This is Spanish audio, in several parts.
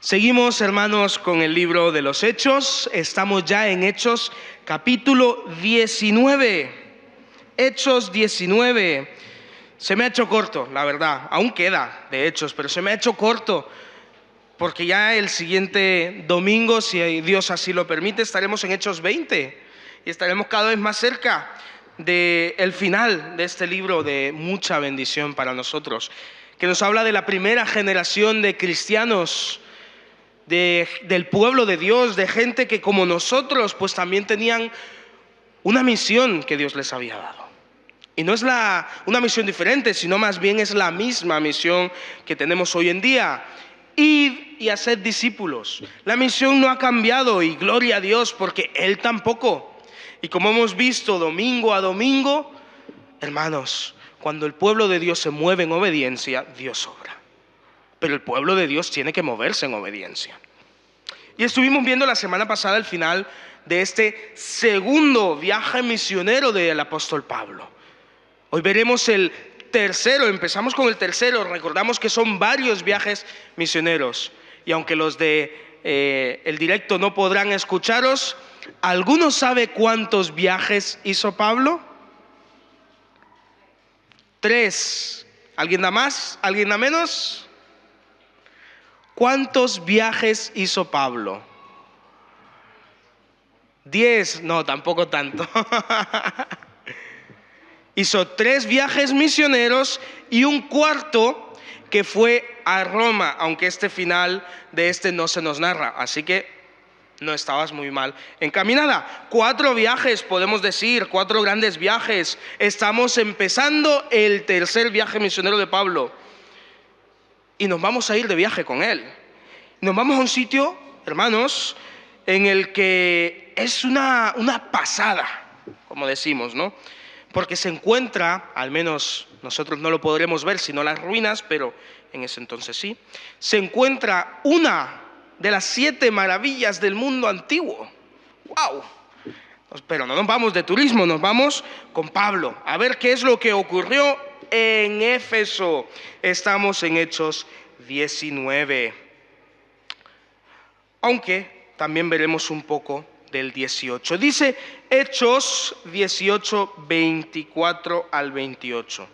Seguimos, hermanos, con el libro de los Hechos. Estamos ya en Hechos capítulo 19. Hechos 19. Se me ha hecho corto, la verdad. Aún queda de Hechos, pero se me ha hecho corto. Porque ya el siguiente domingo, si Dios así lo permite, estaremos en Hechos 20. Y estaremos cada vez más cerca del final de este libro de mucha bendición para nosotros. Que nos habla de la primera generación de cristianos, del pueblo de Dios, de gente que como nosotros pues también tenían una misión que Dios les había dado. Y no es una misión diferente, sino más bien es la misma misión que tenemos hoy en día. Id y haced discípulos. La misión no ha cambiado y gloria a Dios porque Él tampoco. Y como hemos visto domingo a domingo, hermanos, cuando el pueblo de Dios se mueve en obediencia, Dios obra. Pero el pueblo de Dios tiene que moverse en obediencia. Y estuvimos viendo la semana pasada el final de este segundo viaje misionero del apóstol Pablo. Hoy veremos el tercero, empezamos con el tercero. Recordamos que son varios viajes misioneros. Y aunque los de el directo no podrán escucharos, ¿alguno sabe cuántos viajes hizo Pablo? 3. ¿Alguien da más? ¿Alguien da menos? ¿Cuántos viajes hizo Pablo? 10, no, tampoco tanto. Hizo 3 viajes misioneros y un cuarto que fue a Roma, aunque este final de este no se nos narra, así que no estabas muy mal encaminada. 4 viajes, podemos decir, 4 grandes viajes. Estamos empezando el tercer viaje misionero de Pablo. Y nos vamos a ir de viaje con él. Nos vamos a un sitio, hermanos, en el que es una pasada, como decimos, ¿no? Porque se encuentra, al menos nosotros no lo podremos ver sino las ruinas, pero en ese entonces sí, se encuentra una de las 7 maravillas del mundo antiguo. ¡Wow! Pero no nos vamos de turismo, nos vamos con Pablo a ver qué es lo que ocurrió en Éfeso. Estamos en Hechos 19. Aunque también veremos un poco del 18. Dice Hechos 18, 24 al 28.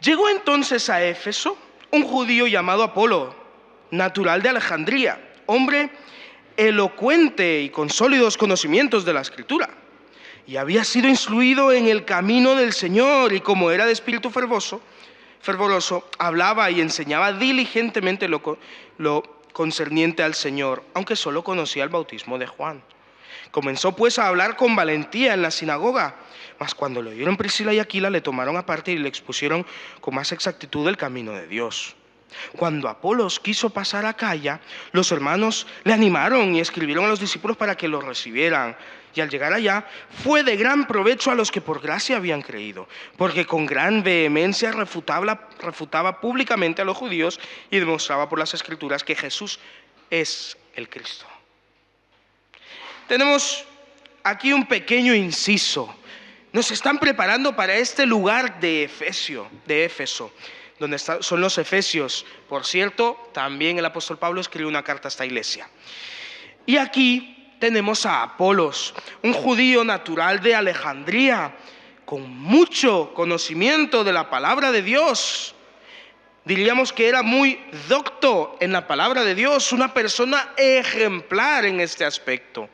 Llegó entonces a Éfeso un judío llamado Apolo, natural de Alejandría, hombre elocuente y con sólidos conocimientos de la Escritura. Y había sido instruido en el camino del Señor, y como era de espíritu fervoroso, hablaba y enseñaba diligentemente lo concerniente al Señor, aunque solo conocía el bautismo de Juan. Comenzó pues a hablar con valentía en la sinagoga, mas cuando lo oyeron Priscila y Aquila le tomaron aparte y le expusieron con más exactitud el camino de Dios. Cuando Apolos quiso pasar a Acaya, los hermanos le animaron y escribieron a los discípulos para que lo recibieran. Y al llegar allá, fue de gran provecho a los que por gracia habían creído, porque con gran vehemencia refutaba públicamente a los judíos y demostraba por las Escrituras que Jesús es el Cristo. Tenemos aquí un pequeño inciso. Nos están preparando para este lugar de Éfeso, donde son los efesios. Por cierto, también el apóstol Pablo escribió una carta a esta iglesia. Y aquí tenemos a Apolos, un judío natural de Alejandría, con mucho conocimiento de la palabra de Dios. Diríamos que era muy docto en la palabra de Dios, una persona ejemplar en este aspecto.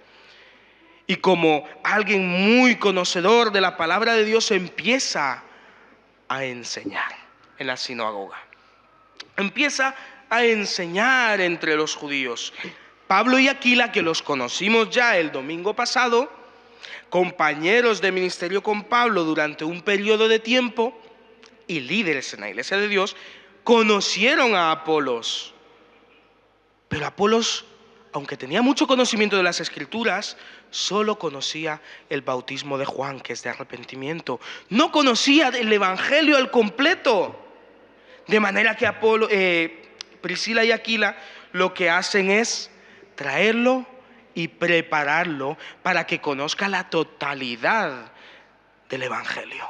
Y como alguien muy conocedor de la palabra de Dios, empieza a enseñar en la sinagoga. Empieza a enseñar entre los judíos. Pablo y Aquila, que los conocimos ya el domingo pasado, compañeros de ministerio con Pablo durante un periodo de tiempo y líderes en la iglesia de Dios, conocieron a Apolos. Pero Apolos, aunque tenía mucho conocimiento de las Escrituras, solo conocía el bautismo de Juan, que es de arrepentimiento. No conocía el evangelio al completo. De manera que Priscila y Aquila lo que hacen es traerlo y prepararlo para que conozca la totalidad del evangelio.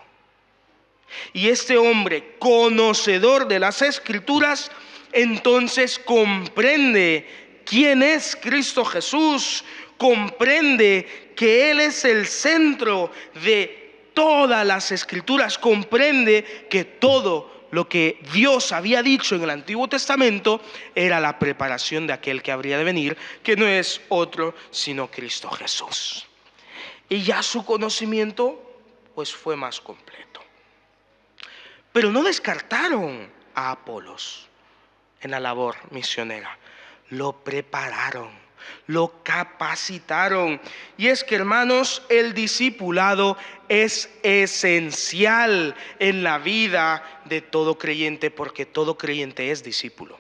Y este hombre, conocedor de las Escrituras, entonces comprende quién es Cristo Jesús, comprende que Él es el centro de todas las Escrituras, comprende que todo lo que Dios había dicho en el Antiguo Testamento era la preparación de aquel que habría de venir, que no es otro sino Cristo Jesús. Y ya su conocimiento pues fue más completo. Pero no descartaron a Apolos en la labor misionera, lo prepararon, lo capacitaron. Y es que, hermanos, el discipulado es esencial en la vida de todo creyente, porque todo creyente es discípulo.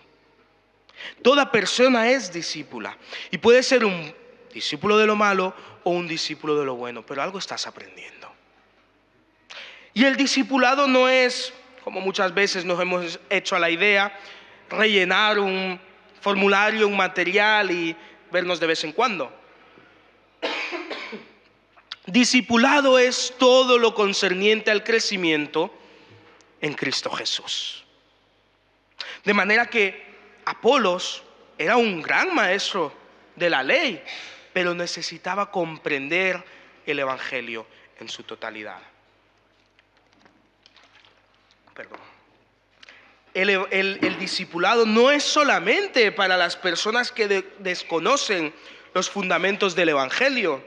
Toda persona es discípula y puede ser un discípulo de lo malo o un discípulo de lo bueno, pero algo estás aprendiendo. Y el discipulado no es, como muchas veces nos hemos hecho a la idea, rellenar un formulario, un material y vernos de vez en cuando. Discipulado es todo lo concerniente al crecimiento en Cristo Jesús. De manera que Apolos era un gran maestro de la ley, pero necesitaba comprender el Evangelio en su totalidad. Perdón. El discipulado no es solamente para las personas que desconocen los fundamentos del Evangelio,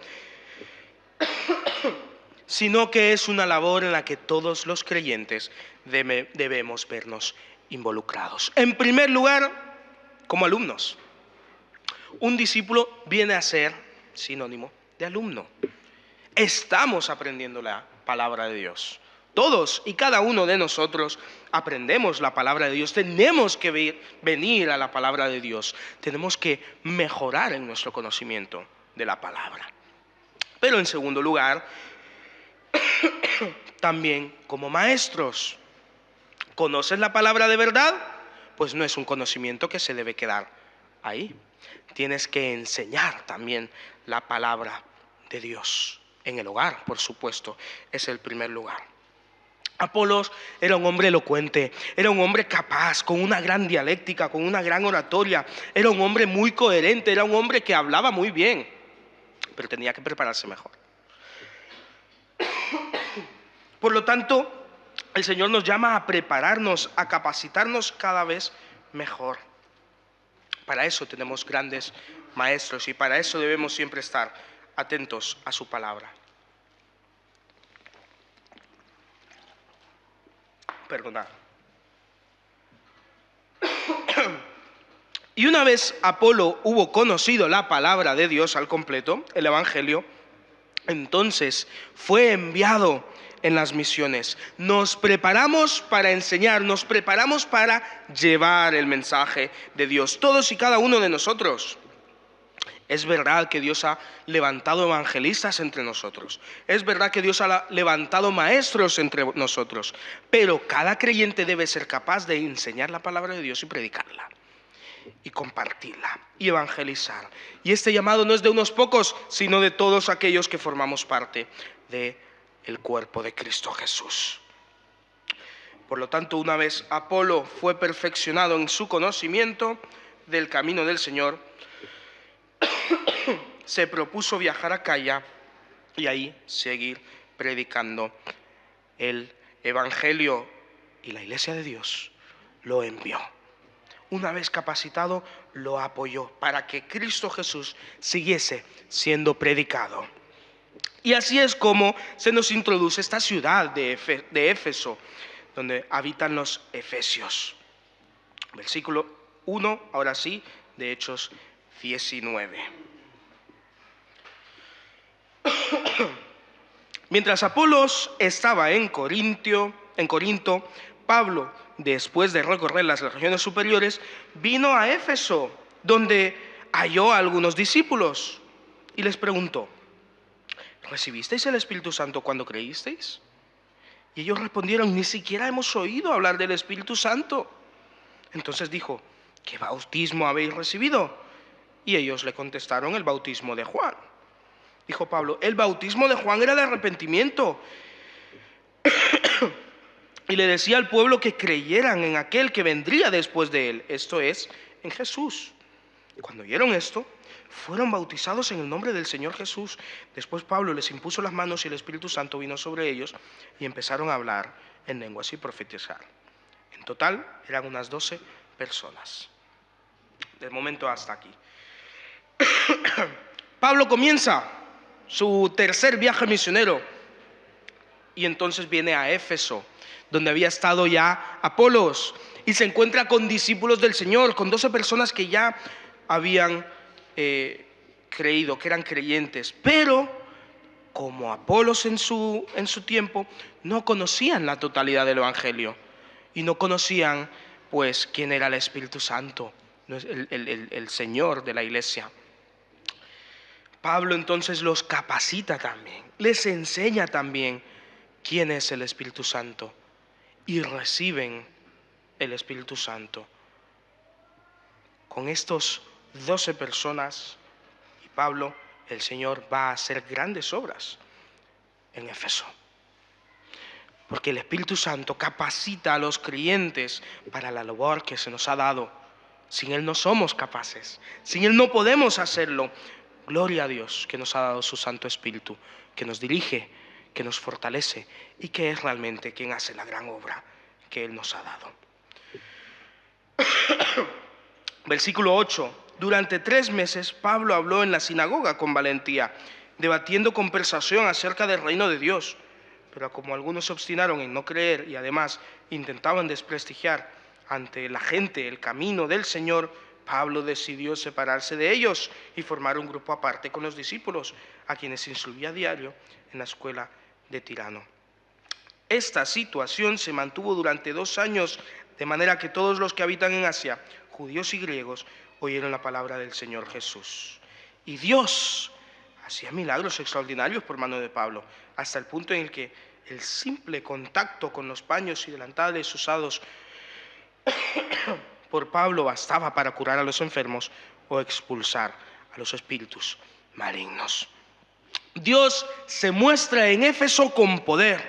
sino que es una labor en la que todos los creyentes debemos vernos involucrados. En primer lugar, como alumnos. Un discípulo viene a ser sinónimo de alumno. Estamos aprendiendo la palabra de Dios. Todos y cada uno de nosotros aprendemos la palabra de Dios. Tenemos que venir a la palabra de Dios. Tenemos que mejorar en nuestro conocimiento de la palabra. Pero en segundo lugar, también como maestros. ¿Conoces la palabra de verdad? Pues no es un conocimiento que se debe quedar ahí. Tienes que enseñar también la palabra de Dios. En el hogar, por supuesto, es el primer lugar. Apolos era un hombre elocuente, era un hombre capaz, con una gran dialéctica, con una gran oratoria. Era un hombre muy coherente, era un hombre que hablaba muy bien, pero tenía que prepararse mejor. Por lo tanto, el Señor nos llama a prepararnos, a capacitarnos cada vez mejor. Para eso tenemos grandes maestros y para eso debemos siempre estar atentos a su palabra. Perdonad. Y una vez Apolo hubo conocido la palabra de Dios al completo, el Evangelio, entonces fue enviado en las misiones. Nos preparamos para enseñar, nos preparamos para llevar el mensaje de Dios, todos y cada uno de nosotros. Es verdad que Dios ha levantado evangelistas entre nosotros. Es verdad que Dios ha levantado maestros entre nosotros. Pero cada creyente debe ser capaz de enseñar la palabra de Dios y predicarla. Y compartirla y evangelizar. Y este llamado no es de unos pocos, sino de todos aquellos que formamos parte del cuerpo de Cristo Jesús. Por lo tanto, una vez Apolo fue perfeccionado en su conocimiento del camino del Señor, se propuso viajar a Acaya y ahí seguir predicando el Evangelio, y la Iglesia de Dios lo envió. Una vez capacitado, lo apoyó para que Cristo Jesús siguiese siendo predicado. Y así es como se nos introduce esta ciudad de Éfeso, donde habitan los efesios. Versículo 1, ahora sí, de Hechos 19. Mientras Apolos estaba en Corinto, Pablo, después de recorrer las regiones superiores, vino a Éfeso, donde halló a algunos discípulos y les preguntó: ¿recibisteis el Espíritu Santo cuando creísteis? Y ellos respondieron: ni siquiera hemos oído hablar del Espíritu Santo. Entonces dijo: ¿qué bautismo habéis recibido? Y ellos le contestaron: el bautismo de Juan. Dijo Pablo: el bautismo de Juan era de arrepentimiento, y le decía al pueblo que creyeran en aquel que vendría después de él, esto es, en Jesús. Cuando oyeron esto, fueron bautizados en el nombre del Señor Jesús. Después Pablo les impuso las manos y el Espíritu Santo vino sobre ellos y empezaron a hablar en lenguas y profetizar. En total eran unas 12 personas. De momento hasta aquí. Pablo comienza su tercer viaje misionero y entonces viene a Éfeso, donde había estado ya Apolos, y se encuentra con discípulos del Señor, con 12 personas que ya habían creído, que eran creyentes, pero como Apolos en su tiempo no conocían la totalidad del Evangelio y no conocían pues quién era el Espíritu Santo, el Señor de la iglesia. Pablo entonces los capacita también, les enseña también quién es el Espíritu Santo y reciben el Espíritu Santo. Con estos 12 personas y Pablo, el Señor va a hacer grandes obras en Éfeso. Porque el Espíritu Santo capacita a los creyentes para la labor que se nos ha dado. Sin Él no somos capaces, sin Él no podemos hacerlo. Gloria a Dios que nos ha dado su Santo Espíritu, que nos dirige, que nos fortalece y que es realmente quien hace la gran obra que Él nos ha dado. Versículo 8. Durante 3 meses Pablo habló en la sinagoga con valentía, debatiendo conversación acerca del reino de Dios. Pero como algunos se obstinaron en no creer y además intentaban desprestigiar ante la gente el camino del Señor, Pablo decidió separarse de ellos y formar un grupo aparte con los discípulos, a quienes instruía a diario en la escuela de Tirano. Esta situación se mantuvo durante 2 años, de manera que todos los que habitan en Asia, judíos y griegos, oyeron la palabra del Señor Jesús. Y Dios hacía milagros extraordinarios por mano de Pablo, hasta el punto en el que el simple contacto con los paños y delantales usados por Pablo bastaba para curar a los enfermos o expulsar a los espíritus malignos. Dios se muestra en Éfeso con poder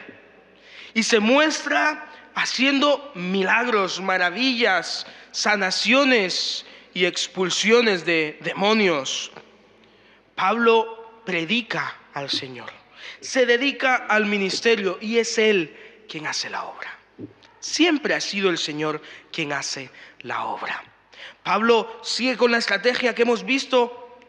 y se muestra haciendo milagros, maravillas, sanaciones y expulsiones de demonios. Pablo predica al Señor, se dedica al ministerio y es Él quien hace la obra. Siempre ha sido el Señor quien hace la obra. Pablo sigue con la estrategia que hemos visto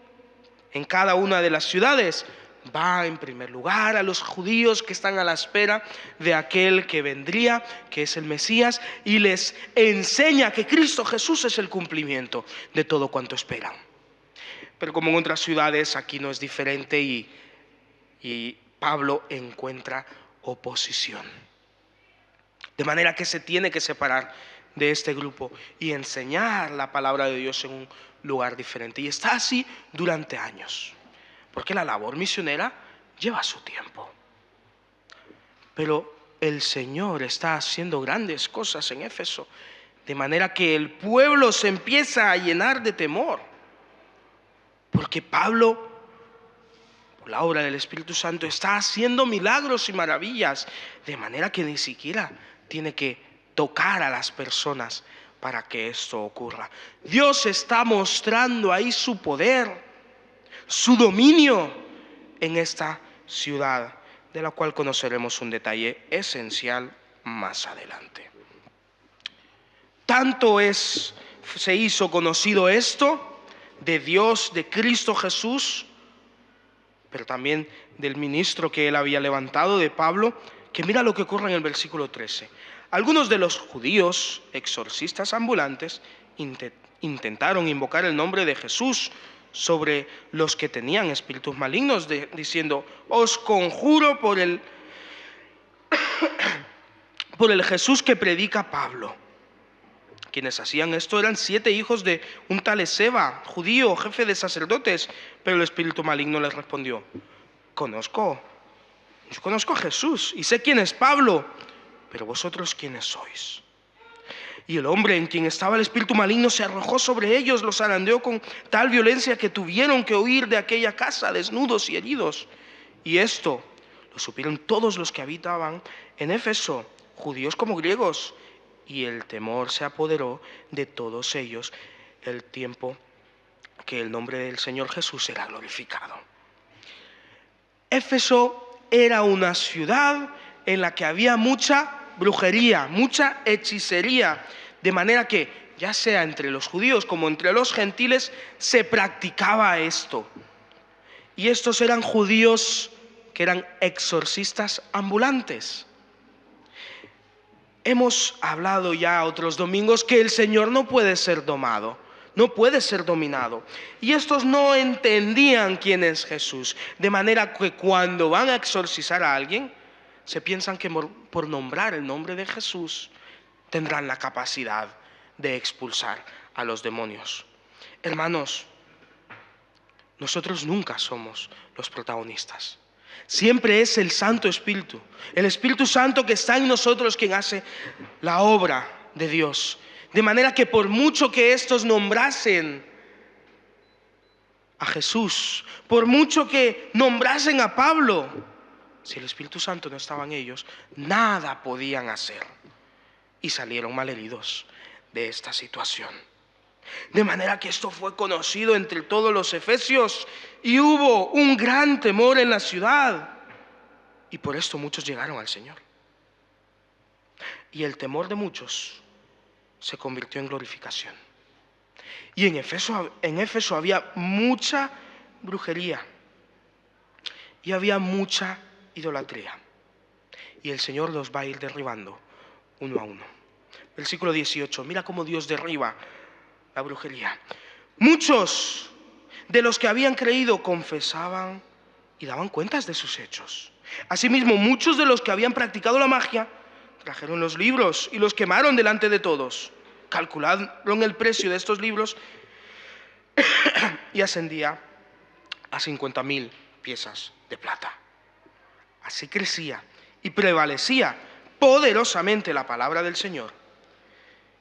en cada una de las ciudades. Va en primer lugar a los judíos que están a la espera de aquel que vendría, que es el Mesías, y les enseña que Cristo Jesús es el cumplimiento de todo cuanto esperan. Pero como en otras ciudades, aquí no es diferente y Pablo encuentra oposición. De manera que se tiene que separar de este grupo y enseñar la palabra de Dios en un lugar diferente. Y está así durante años. Porque la labor misionera lleva su tiempo. Pero el Señor está haciendo grandes cosas en Éfeso, de manera que el pueblo se empieza a llenar de temor. Porque Pablo, por la obra del Espíritu Santo, está haciendo milagros y maravillas, de manera que ni siquiera tiene que tocar a las personas para que esto ocurra. Dios está mostrando ahí su poder, su dominio en esta ciudad, de la cual conoceremos un detalle esencial más adelante. Tanto se hizo conocido esto de Dios, de Cristo Jesús, pero también del ministro que él había levantado, de Pablo, que mira lo que ocurre en el versículo 13. Algunos de los judíos, exorcistas ambulantes, intentaron invocar el nombre de Jesús sobre los que tenían espíritus malignos, diciendo: os conjuro por el Jesús que predica Pablo. Quienes hacían esto eran 7 hijos de un tal Esceva, judío, jefe de sacerdotes, pero el espíritu maligno les respondió: yo conozco a Jesús y sé quién es Pablo, pero vosotros quiénes sois. Y el hombre en quien estaba el espíritu maligno se arrojó sobre ellos, los zarandeó con tal violencia que tuvieron que huir de aquella casa desnudos y heridos. Y esto lo supieron todos los que habitaban en Éfeso. judíos como griegos, y el temor se apoderó de todos ellos el tiempo que el nombre del Señor Jesús era glorificado. Éfeso era una ciudad en la que había mucha brujería, mucha hechicería, de manera que, ya sea entre los judíos como entre los gentiles, se practicaba esto. Y estos eran judíos que eran exorcistas ambulantes. Hemos hablado ya otros domingos que el Señor no puede ser domado, no puede ser dominado. Y estos no entendían quién es Jesús, de manera que cuando van a exorcizar a alguien, se piensan que por nombrar el nombre de Jesús tendrán la capacidad de expulsar a los demonios. Hermanos, nosotros nunca somos los protagonistas. Siempre es el Santo Espíritu, el Espíritu Santo que está en nosotros quien hace la obra de Dios. De manera que por mucho que estos nombrasen a Jesús, por mucho que nombrasen a Pablo, si el Espíritu Santo no estaba en ellos, nada podían hacer. Y salieron malheridos de esta situación. De manera que esto fue conocido entre todos los efesios y hubo un gran temor en la ciudad. Y por esto muchos llegaron al Señor. Y el temor de muchos se convirtió en glorificación. Y en Éfeso había mucha brujería y había mucha idolatría. Y el Señor los va a ir derribando uno a uno. Versículo 18, mira cómo Dios derriba la brujería. Muchos de los que habían creído confesaban y daban cuentas de sus hechos. Asimismo, muchos de los que habían practicado la magia trajeron los libros y los quemaron delante de todos. Calcularon el precio de estos libros y ascendía a 50.000 piezas de plata. Así crecía y prevalecía poderosamente la palabra del Señor.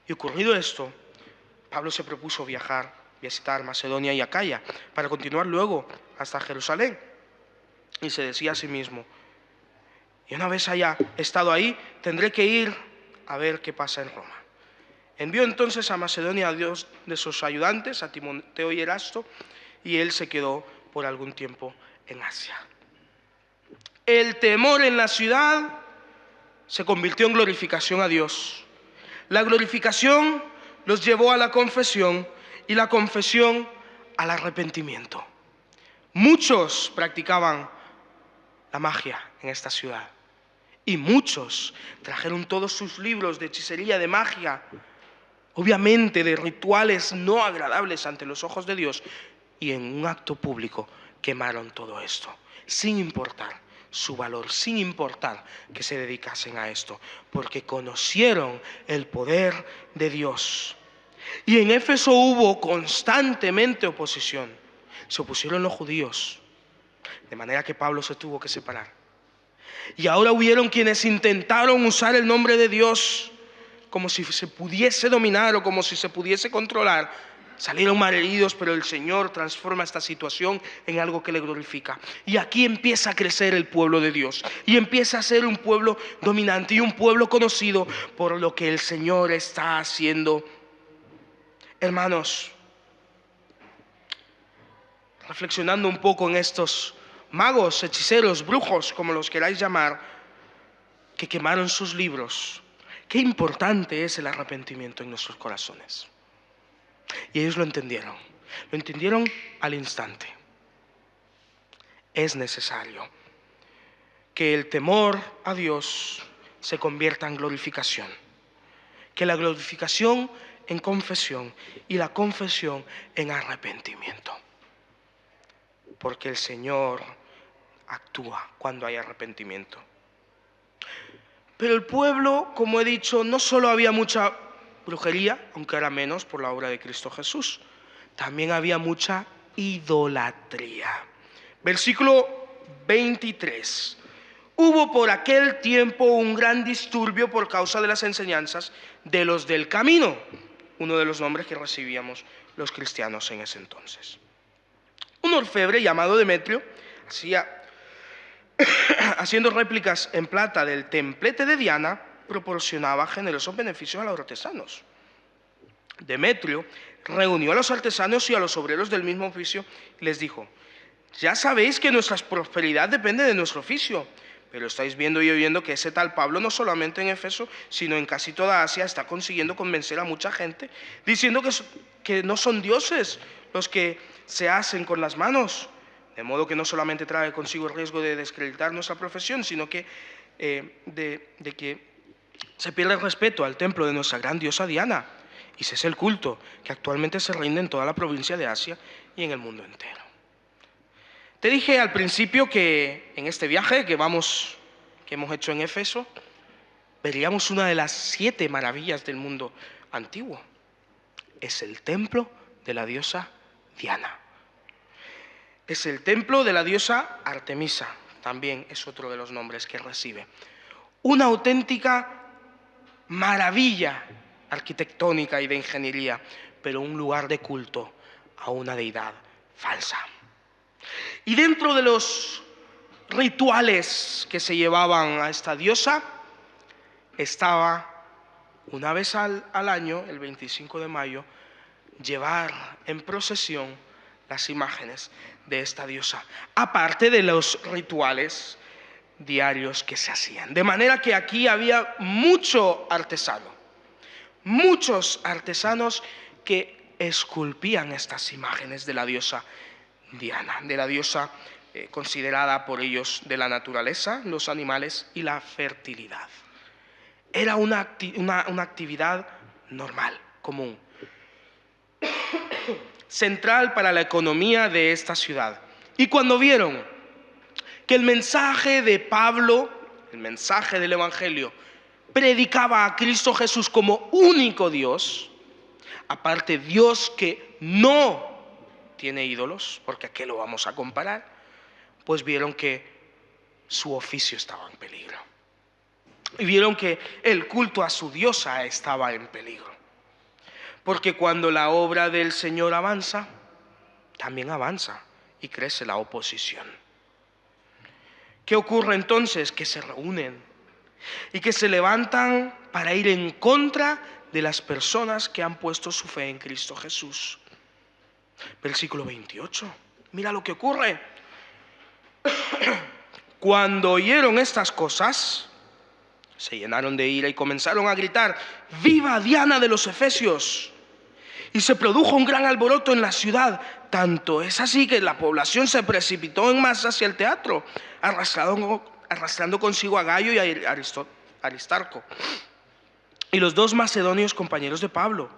Y ocurrido esto, Pablo se propuso visitar Macedonia y Acaya para continuar luego hasta Jerusalén. Y se decía a sí mismo, y una vez haya estado ahí, tendré que ir a ver qué pasa en Roma. Envió entonces a Macedonia a dos de sus ayudantes, a Timoteo y Erasto, y él se quedó por algún tiempo en Asia. El temor en la ciudad se convirtió en glorificación a Dios. La glorificación los llevó a la confesión y la confesión al arrepentimiento. Muchos practicaban la magia en esta ciudad y muchos trajeron todos sus libros de hechicería, de magia, obviamente de rituales no agradables ante los ojos de Dios, y en un acto público quemaron todo esto, sin importar su valor, sin importar que se dedicasen a esto, porque conocieron el poder de Dios. Y en Éfeso hubo constantemente oposición. Se opusieron los judíos, de manera que Pablo se tuvo que separar. Y ahora hubieron quienes intentaron usar el nombre de Dios como si se pudiese dominar o como si se pudiese controlar. Salieron malheridos, pero el Señor transforma esta situación en algo que le glorifica. Y aquí empieza a crecer el pueblo de Dios. Y empieza a ser un pueblo dominante y un pueblo conocido por lo que el Señor está haciendo. Hermanos, reflexionando un poco en estos magos, hechiceros, brujos, como los queráis llamar, que quemaron sus libros, qué importante es el arrepentimiento en nuestros corazones. Y ellos lo entendieron al instante. Es necesario que el temor a Dios se convierta en glorificación, que la glorificación en confesión y la confesión en arrepentimiento, porque el Señor actúa cuando hay arrepentimiento. Pero el pueblo, como he dicho, no solo había mucha brujería, aunque era menos por la obra de Cristo Jesús, también había mucha idolatría. Versículo 23. Hubo por aquel tiempo un gran disturbio por causa de las enseñanzas de los del camino, uno de los nombres que recibíamos los cristianos en ese entonces. Un orfebre llamado Demetrio haciendo réplicas en plata del templete de Diana, proporcionaba generosos beneficios a los artesanos. Demetrio reunió a los artesanos y a los obreros del mismo oficio y les dijo: ya sabéis que nuestra prosperidad depende de nuestro oficio, pero estáis viendo y oyendo que ese tal Pablo no solamente en Éfeso, sino en casi toda Asia está consiguiendo convencer a mucha gente, diciendo que no son dioses los que se hacen con las manos, de modo que no solamente trae consigo el riesgo de desacreditar nuestra profesión, sino que de que se pierde el respeto al templo de nuestra gran diosa Diana, y ese es el culto que actualmente se rinde en toda la provincia de Asia y en el mundo entero. Te dije al principio que en este viaje que hemos hecho en Éfeso, veríamos una de las 7 maravillas del mundo antiguo. Es el templo de la diosa Diana. Es el templo de la diosa Artemisa, también es otro de los nombres que recibe. Una auténtica maravilla arquitectónica y de ingeniería, pero un lugar de culto a una deidad falsa. Y dentro de los rituales que se llevaban a esta diosa, estaba una vez al año, el 25 de mayo, llevar en procesión las imágenes de esta diosa, aparte de los rituales diarios que se hacían. De manera que aquí había muchos artesanos que esculpían estas imágenes de la diosa Diana, de la diosa considerada por ellos de la naturaleza, los animales y la fertilidad. Era una actividad normal, común, central para la economía de esta ciudad. Y cuando vieron que el mensaje de Pablo, el mensaje del Evangelio, predicaba a Cristo Jesús como único Dios, aparte Dios que no tiene ídolos, porque ¿a qué lo vamos a comparar? Pues vieron que su oficio estaba en peligro. Y vieron que el culto a su diosa estaba en peligro. Porque cuando la obra del Señor avanza, también avanza y crece la oposición. ¿Qué ocurre entonces? Que se reúnen y que se levantan para ir en contra de las personas que han puesto su fe en Cristo Jesús. Versículo 28. Mira lo que ocurre. Cuando oyeron estas cosas, se llenaron de ira y comenzaron a gritar: ¡Viva Diana de los Efesios! Y se produjo un gran alboroto en la ciudad. Tanto es así que la población se precipitó en masa hacia el teatro, arrastrando consigo a Gayo y a Aristarco, y los 2 macedonios compañeros de Pablo.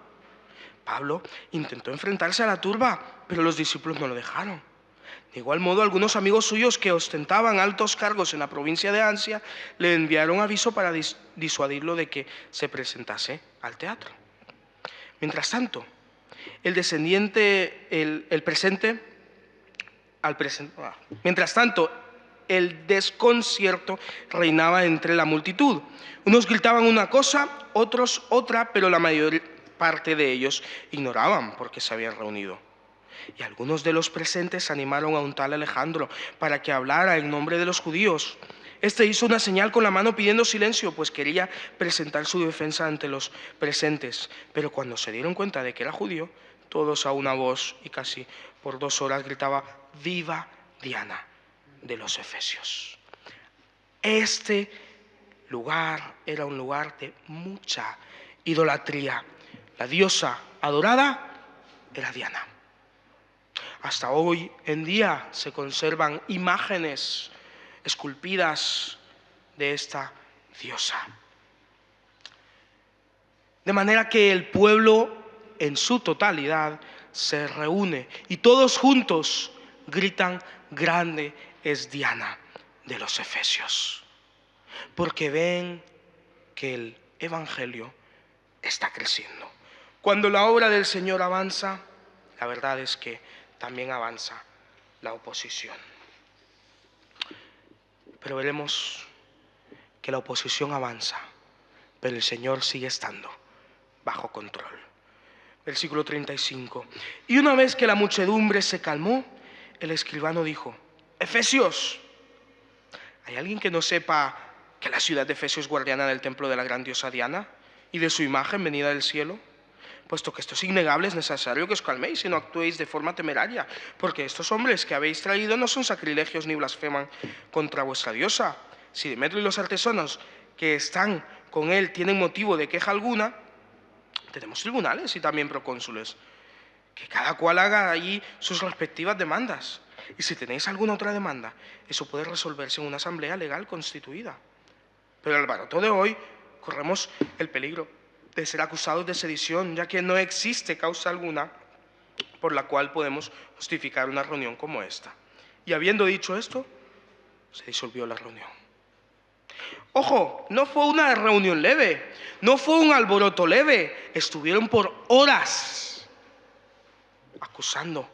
Pablo intentó enfrentarse a la turba, pero los discípulos no lo dejaron. De igual modo, algunos amigos suyos que ostentaban altos cargos en la provincia de Asia le enviaron aviso para disuadirlo de que se presentase al teatro. Mientras tanto, el desconcierto reinaba entre la multitud. Unos gritaban una cosa, otros otra, pero la mayor parte de ellos ignoraban por qué se habían reunido. Y algunos de los presentes animaron a un tal Alejandro para que hablara en nombre de los judíos. Este hizo una señal con la mano pidiendo silencio, pues quería presentar su defensa ante los presentes. Pero cuando se dieron cuenta de que era judío, todos a una voz y casi por 2 horas gritaba: ¡Viva Diana de los Efesios! Este lugar era un lugar de mucha idolatría. La diosa adorada era Diana. Hasta hoy en día se conservan imágenes esculpidas de esta diosa. De manera que el pueblo en su totalidad se reúne y todos juntos gritan: grande es Diana de los Efesios, porque ven que el Evangelio está creciendo. Cuando la obra del Señor avanza, la verdad es que también avanza la oposición. Pero veremos que la oposición avanza, pero el Señor sigue estando bajo control. Versículo 35. Y una vez que la muchedumbre se calmó, el escribano dijo: Efesios, ¿hay alguien que no sepa que la ciudad de Efesio es guardiana del templo de la gran diosa Diana y de su imagen venida del cielo? Puesto que esto es innegable, es necesario que os calméis y no actuéis de forma temeraria, porque estos hombres que habéis traído no son sacrilegios ni blasfeman contra vuestra diosa. Si Demetrio y los artesanos que están con él tienen motivo de queja alguna, tenemos tribunales y también procónsules, que cada cual haga allí sus respectivas demandas. Y si tenéis alguna otra demanda, eso puede resolverse en una asamblea legal constituida. Pero al alboroto de hoy corremos el peligro de ser acusados de sedición, ya que no existe causa alguna por la cual podemos justificar una reunión como esta. Y habiendo dicho esto, se disolvió la reunión. Ojo, no fue una reunión leve, no fue un alboroto leve, estuvieron por horas acusando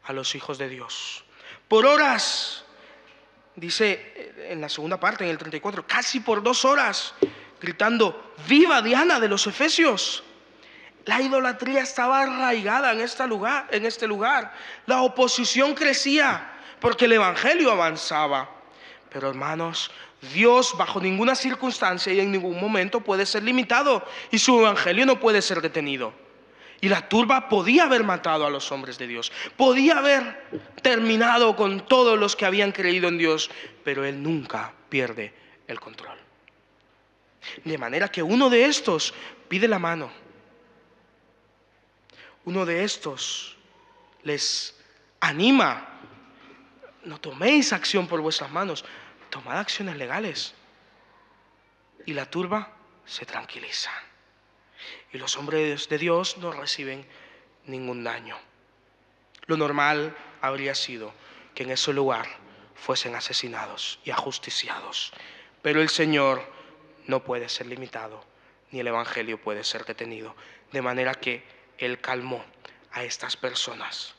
a los hijos de Dios. Por horas, dice en la segunda parte, en el 34, casi por 2 horas, gritando, ¡viva Diana de los Efesios! La idolatría estaba arraigada en este lugar. La oposición crecía porque el evangelio avanzaba. Pero hermanos, Dios bajo ninguna circunstancia y en ningún momento puede ser limitado y su evangelio no puede ser detenido. Y la turba podía haber matado a los hombres de Dios, podía haber terminado con todos los que habían creído en Dios, pero Él nunca pierde el control. De manera que uno de estos pide la mano. Uno de estos les anima: no toméis acción por vuestras manos, tomad acciones legales. Y la turba se tranquiliza. Y los hombres de Dios no reciben ningún daño. Lo normal habría sido que en ese lugar fuesen asesinados y ajusticiados. Pero el Señor no puede ser limitado, ni el evangelio puede ser detenido. De manera que Él calmó a estas personas.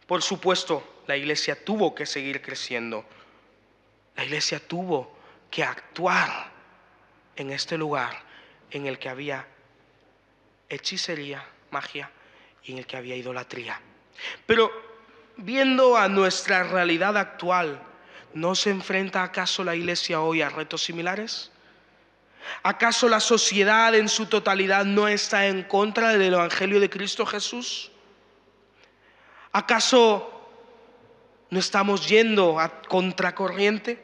Por supuesto, la iglesia tuvo que seguir creciendo. La iglesia tuvo que actuar en este lugar en el que había hechicería, magia, y en el que había idolatría. Pero viendo a nuestra realidad actual, ¿no se enfrenta acaso la iglesia hoy a retos similares? ¿Acaso la sociedad en su totalidad no está en contra del evangelio de Cristo Jesús? ¿Acaso no estamos yendo a contracorriente?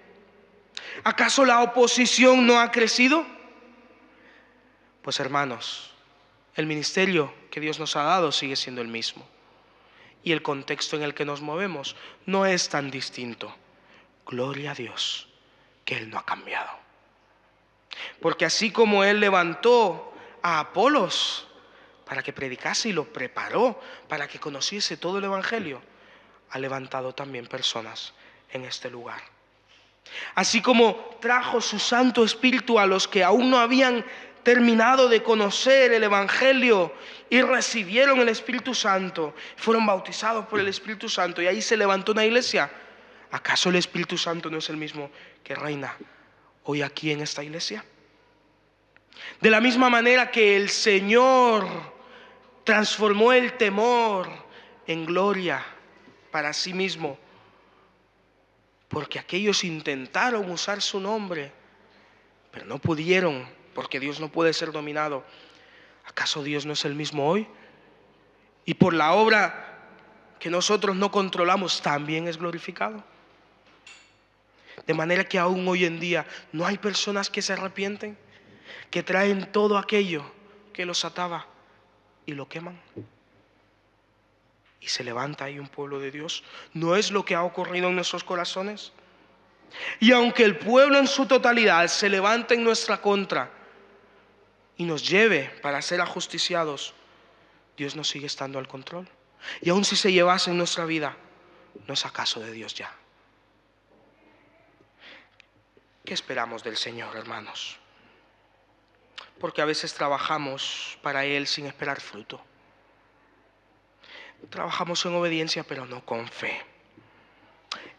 ¿Acaso la oposición no ha crecido? Pues hermanos, el ministerio que Dios nos ha dado sigue siendo el mismo. Y el contexto en el que nos movemos no es tan distinto. Gloria a Dios que Él no ha cambiado. Porque así como Él levantó a Apolos para que predicase y lo preparó para que conociese todo el evangelio, ha levantado también personas en este lugar. Así como trajo su Santo Espíritu a los que aún no habían terminado de conocer el evangelio y recibieron el Espíritu Santo, fueron bautizados por el Espíritu Santo y ahí se levantó una iglesia. ¿Acaso el Espíritu Santo no es el mismo que reina hoy aquí en esta iglesia? De la misma manera que el Señor transformó el temor en gloria para sí mismo, porque aquellos intentaron usar su nombre, pero no pudieron, porque Dios no puede ser dominado. ¿Acaso Dios no es el mismo hoy? Y por la obra que nosotros no controlamos, también es glorificado. De manera que aún hoy en día no hay personas que se arrepienten, que traen todo aquello que los ataba y lo queman. Y se levanta ahí un pueblo de Dios. ¿No es lo que ha ocurrido en nuestros corazones? Y aunque el pueblo en su totalidad se levante en nuestra contra y nos lleve para ser ajusticiados, Dios no sigue estando al control. Y aun si se llevase en nuestra vida, ¿no es acaso de Dios ya? ¿Qué esperamos del Señor, hermanos? Porque a veces trabajamos para Él sin esperar fruto. Trabajamos en obediencia, pero no con fe.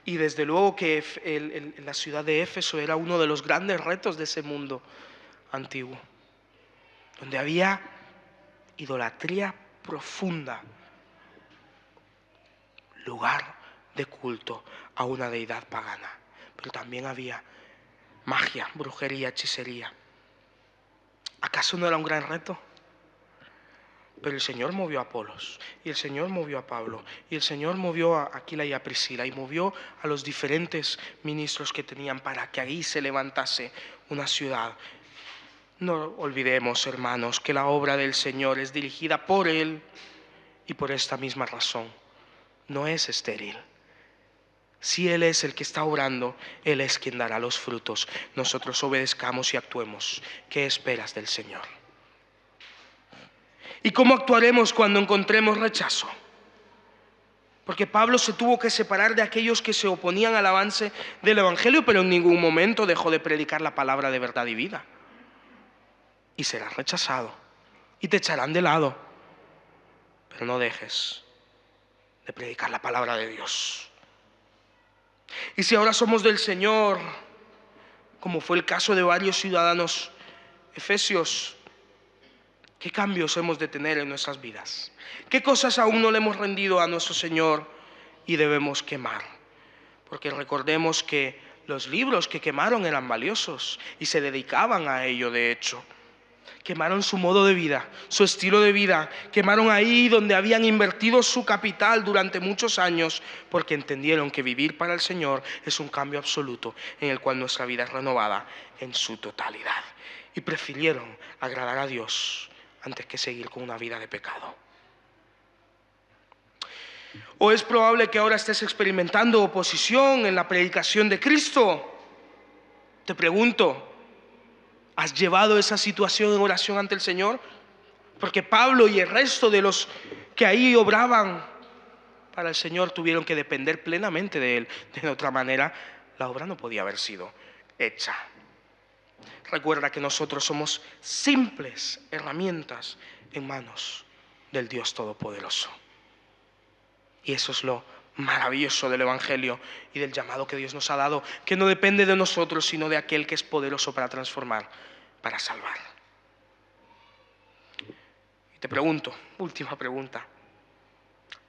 Y desde luego que la ciudad de Éfeso era uno de los grandes retos de ese mundo antiguo, donde había idolatría profunda, lugar de culto a una deidad pagana, pero también había magia, brujería, hechicería. ¿Acaso no era un gran reto? Pero el Señor movió a Apolos, y el Señor movió a Pablo, y el Señor movió a Aquila y a Priscila, y movió a los diferentes ministros que tenían para que ahí se levantase una ciudad. No olvidemos, hermanos, que la obra del Señor es dirigida por Él, y por esta misma razón no es estéril. Si Él es el que está obrando, Él es quien dará los frutos. Nosotros obedezcamos y actuemos. ¿Qué esperas del Señor? ¿Y cómo actuaremos cuando encontremos rechazo? Porque Pablo se tuvo que separar de aquellos que se oponían al avance del Evangelio, pero en ningún momento dejó de predicar la palabra de verdad y vida. Y serás rechazado, y te echarán de lado, pero no dejes de predicar la palabra de Dios. Y si ahora somos del Señor, como fue el caso de varios ciudadanos efesios, ¿qué cambios hemos de tener en nuestras vidas? ¿Qué cosas aún no le hemos rendido a nuestro Señor y debemos quemar? Porque recordemos que los libros que quemaron eran valiosos y se dedicaban a ello, de hecho. Quemaron su modo de vida, su estilo de vida. Quemaron ahí donde habían invertido su capital durante muchos años, porque entendieron que vivir para el Señor es un cambio absoluto en el cual nuestra vida es renovada en su totalidad. Y prefirieron agradar a Dios antes que seguir con una vida de pecado. ¿O es probable que ahora estés experimentando oposición en la predicación de Cristo? Te pregunto, ¿has llevado esa situación en oración ante el Señor? Porque Pablo y el resto de los que ahí obraban para el Señor tuvieron que depender plenamente de Él. De otra manera, la obra no podía haber sido hecha. Recuerda que nosotros somos simples herramientas en manos del Dios Todopoderoso. Y eso es lo maravilloso del Evangelio y del llamado que Dios nos ha dado, que no depende de nosotros, sino de aquel que es poderoso para transformar, para salvar. Y te pregunto, última pregunta,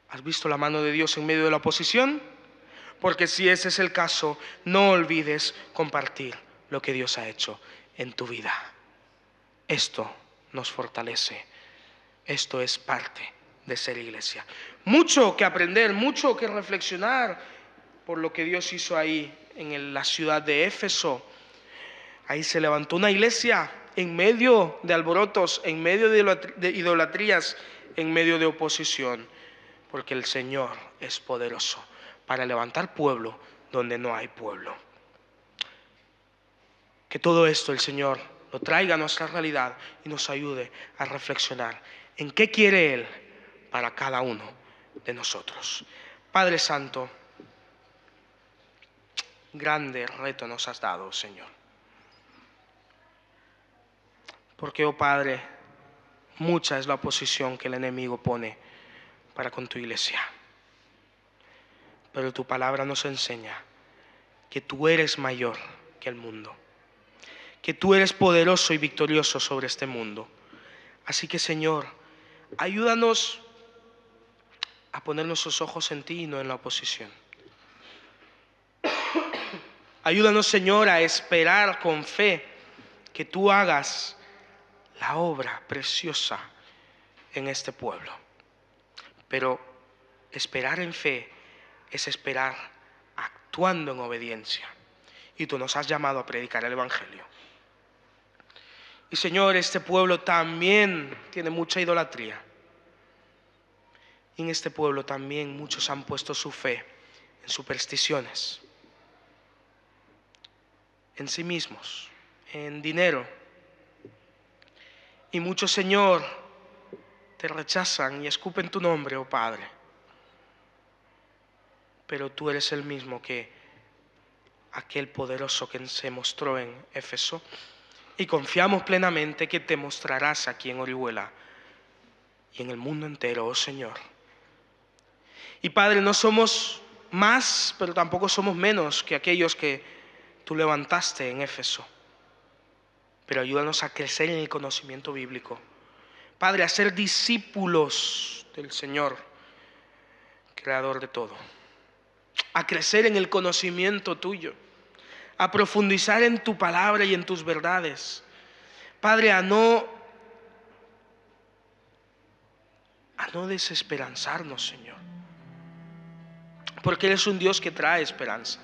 ¿has visto la mano de Dios en medio de la oposición? Porque si ese es el caso, no olvides compartir lo que Dios ha hecho en tu vida. Esto nos fortalece. Esto es parte de ser iglesia. Mucho que aprender, mucho que reflexionar por lo que Dios hizo ahí en la ciudad de Éfeso. Ahí se levantó una iglesia en medio de alborotos, en medio de idolatrías, en medio de oposición, porque el Señor es poderoso para levantar pueblo donde no hay pueblo. Que todo esto el Señor lo traiga a nuestra realidad y nos ayude a reflexionar en qué quiere Él para cada uno de nosotros. Padre Santo, grande reto nos has dado, Señor. Porque, oh Padre, mucha es la oposición que el enemigo pone para con tu iglesia. Pero tu palabra nos enseña que tú eres mayor que el mundo, que tú eres poderoso y victorioso sobre este mundo. Así que, Señor, ayúdanos a poner nuestros ojos en ti y no en la oposición. Ayúdanos, Señor, a esperar con fe que tú hagas la obra preciosa en este pueblo. Pero esperar en fe es esperar actuando en obediencia. Y tú nos has llamado a predicar el Evangelio. Y, Señor, este pueblo también tiene mucha idolatría. Y en este pueblo también muchos han puesto su fe en supersticiones, en sí mismos, en dinero. Y muchos, Señor, te rechazan y escupen tu nombre, oh Padre. Pero tú eres el mismo que aquel poderoso que se mostró en Éfeso. Y confiamos plenamente que te mostrarás aquí en Orihuela y en el mundo entero, oh Señor. Y Padre, no somos más, pero tampoco somos menos que aquellos que tú levantaste en Éfeso. Pero ayúdanos a crecer en el conocimiento bíblico. Padre, a ser discípulos del Señor, creador de todo. A crecer en el conocimiento tuyo. a profundizar en tu palabra y en tus verdades. Padre, a no desesperanzarnos, Señor, porque eres un Dios que trae esperanza.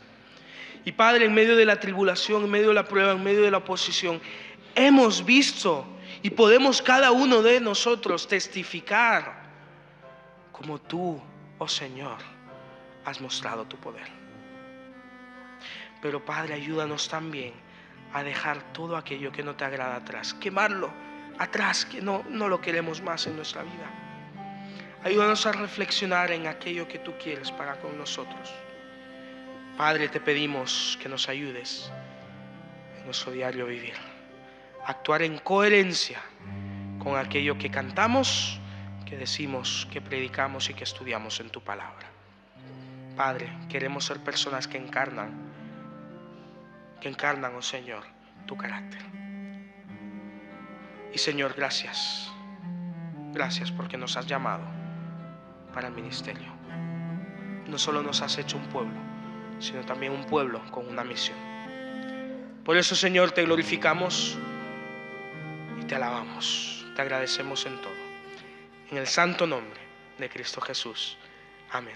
Y Padre, en medio de la tribulación, en medio de la prueba, en medio de la oposición, hemos visto y podemos cada uno de nosotros testificar como tú, oh Señor, has mostrado tu poder. Pero Padre, ayúdanos también a dejar todo aquello que no te agrada atrás, quemarlo atrás, que no lo queremos más en nuestra vida. Ayúdanos a reflexionar en aquello que tú quieres para con nosotros. Padre, te pedimos que nos ayudes en nuestro diario vivir, a actuar en coherencia con aquello que cantamos, que decimos, que predicamos y que estudiamos en tu palabra. Padre, queremos ser personas que encarnan, oh Señor, tu carácter. Y Señor, gracias porque nos has llamado para el ministerio. No solo nos has hecho un pueblo, sino también un pueblo con una misión. Por eso, Señor, te glorificamos y te alabamos, te agradecemos en todo. En el santo nombre de Cristo Jesús. Amén.